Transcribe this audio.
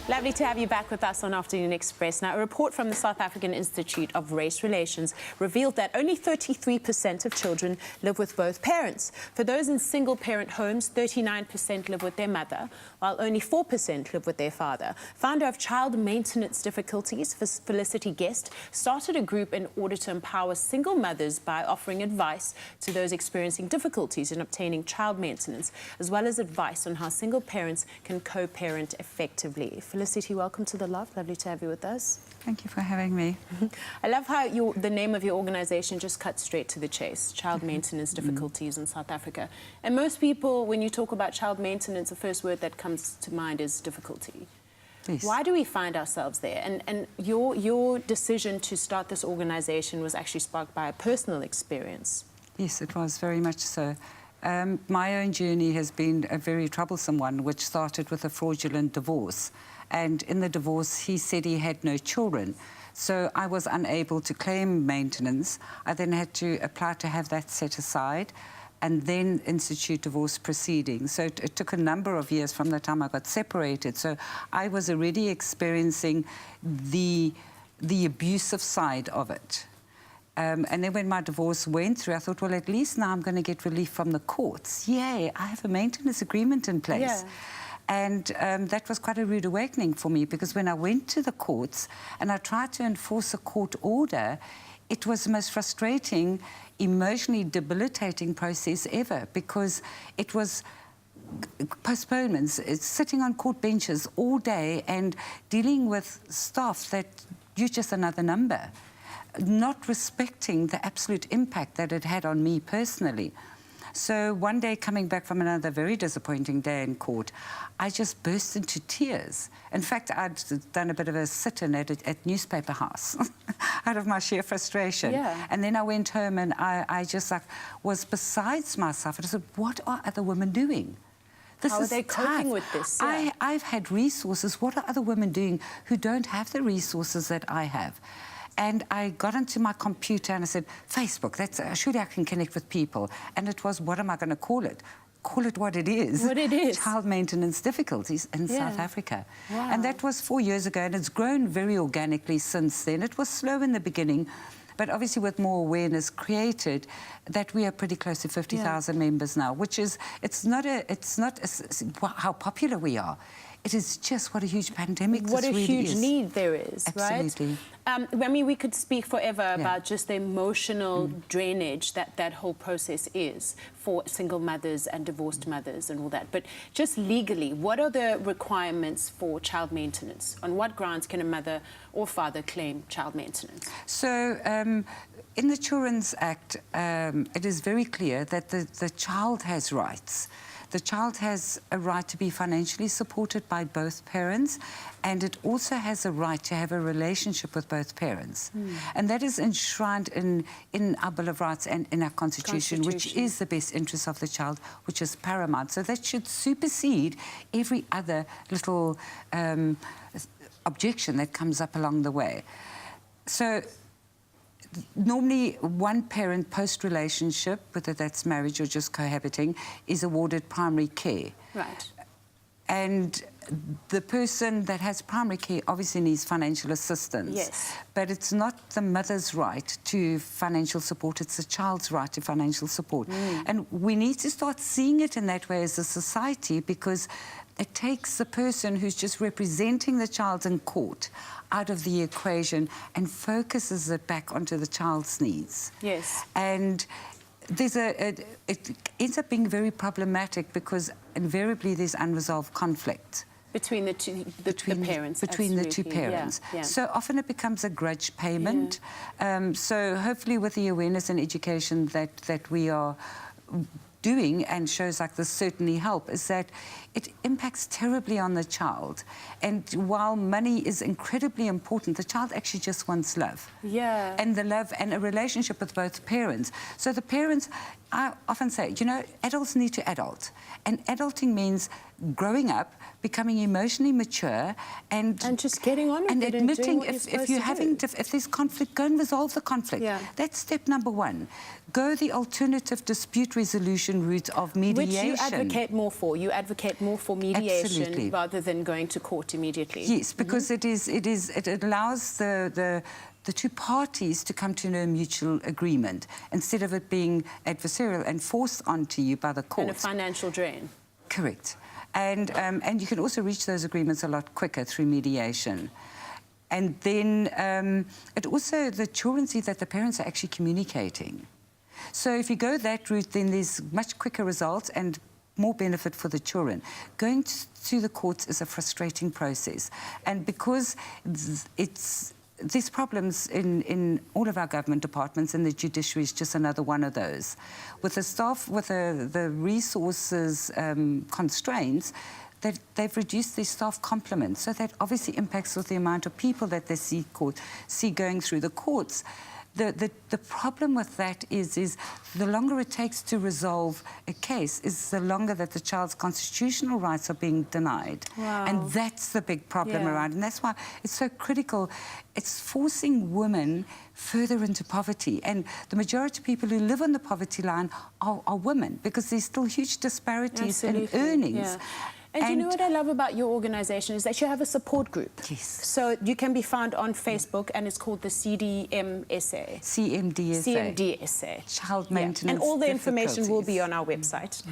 Lovely to have you back with us on Afternoon Express. Now, a report from the South African Institute of Race Relations revealed that only 33% of children live with both parents. For those in single-parent homes, 39% live with their mother, while only 4% live with their father. Founder of Child Maintenance Difficulties, Felicity Guest, started a group in order to empower single mothers by offering advice to those experiencing difficulties in obtaining child maintenance, as well as advice on how single parents can co-parent effectively. Felicity, welcome to The Loft. Lovely to have you with us. Thank you for having me. I love how the name of your organisation just cuts straight to the chase, Child Maintenance Difficulties in South Africa. And most people, when you talk about child maintenance, the first word that comes to mind is difficulty. Yes. Why do we find ourselves there? And your decision to start this organisation was actually sparked by a personal experience. Yes, it was very much so. My own journey has been a very troublesome one, which started with a fraudulent divorce. And in the divorce, he said he had no children. So I was unable to claim maintenance. I then had to apply to have that set aside and then institute divorce proceedings. So it took a number of years from the time I got separated. So I was already experiencing the abusive side of it. And then when my divorce went through, I thought, well, at least now I'm going to get relief from the courts. Yay, I have a maintenance agreement in place. Yeah. And that was quite a rude awakening for me, because when I went to the courts and I tried to enforce a court order, it was the most frustrating, emotionally debilitating process ever, because it was postponements, it's sitting on court benches all day and dealing with staff that you're just another number, not respecting the absolute impact that it had on me personally. So one day, coming back from another very disappointing day in court, I just burst into tears. In fact, I'd done a bit of a sit-in at Newspaper House out of my sheer frustration. Yeah. And then I went home and I just was besides myself. And I said, what are other women doing? How are they coping with this? Yeah. I've had resources. What are other women doing who don't have the resources that I have? And I got into my computer and I said, Facebook, surely I can connect with people. And it was, what am I going to call it? Call it what it is. What it is. Child Maintenance Difficulties in South Africa. Wow. And that was 4 years ago, and it's grown very organically since then. It was slow in the beginning, but obviously with more awareness created, that we are pretty close to 50,000 members now, which is, it's not how popular we are. It is just what a huge pandemic this really is. What a huge need there is, Absolutely. right? I mean, we could speak forever about just the emotional drainage that whole process is for single mothers and divorced mothers and all that. But just legally, what are the requirements for child maintenance? On what grounds can a mother or father claim child maintenance? So, in the Children's Act, it is very clear that the child has rights. The child has a right to be financially supported by both parents, and it also has a right to have a relationship with both parents. And that is enshrined in our Bill of Rights and in our Constitution, which is the best interest of the child, which is paramount. So that should supersede every other little objection that comes up along the way. So normally, one parent post-relationship, whether that's marriage or just cohabiting, is awarded primary care. Right. And the person that has primary care obviously needs financial assistance. Yes. But it's not the mother's right to financial support, it's the child's right to financial support. And we need to start seeing it in that way as a society, because it takes the person who's just representing the child in court out of the equation and focuses it back onto the child's needs. Yes. And it ends up being very problematic, because invariably there's unresolved conflict. Between the parents. Between the two parents. Yeah. So often it becomes a grudge payment. So hopefully with the awareness and education that we are doing, and shows like this certainly help, is that it impacts terribly on the child. And while money is incredibly important, the child actually just wants love. Yeah. And the love and a relationship with both parents. So the parents, I often say, you know, adults need to adult. And adulting means growing up, becoming emotionally mature, and just getting on with and it admitting and doing what if you're having if there's conflict, go and resolve the conflict. Yeah. That's step number one. Go the alternative dispute resolution route of mediation. Which you advocate more for. You advocate more for mediation Absolutely. rather than going to court immediately. Yes, because it allows the two parties to come to a mutual agreement instead of it being adversarial and forced onto you by the court. And a financial drain. Correct. And you can also reach those agreements a lot quicker through mediation. And then it also, the children see that the parents are actually communicating. So if you go that route, then there's much quicker results and more benefit for the children. Going to the courts is a frustrating process. And because there's problems in all of our government departments, and the judiciary is just another one of those. With the staff, with the resources constraints, they've reduced their staff complement. So that obviously impacts with the amount of people that they see going through the courts. The problem with that is the longer it takes to resolve a case is the longer that the child's constitutional rights are being denied. Wow. And that's the big problem around. And that's why it's so critical. It's forcing women further into poverty. And the majority of people who live on the poverty line are women, because there's still huge disparities in earnings. Yeah. And you know what I love about your organisation is that you have a support group. Yes. So you can be found on Facebook, and it's called the CMDSA. CMDSA. CMDSA. Child Maintenance And all the information will be Difficulties. on our website.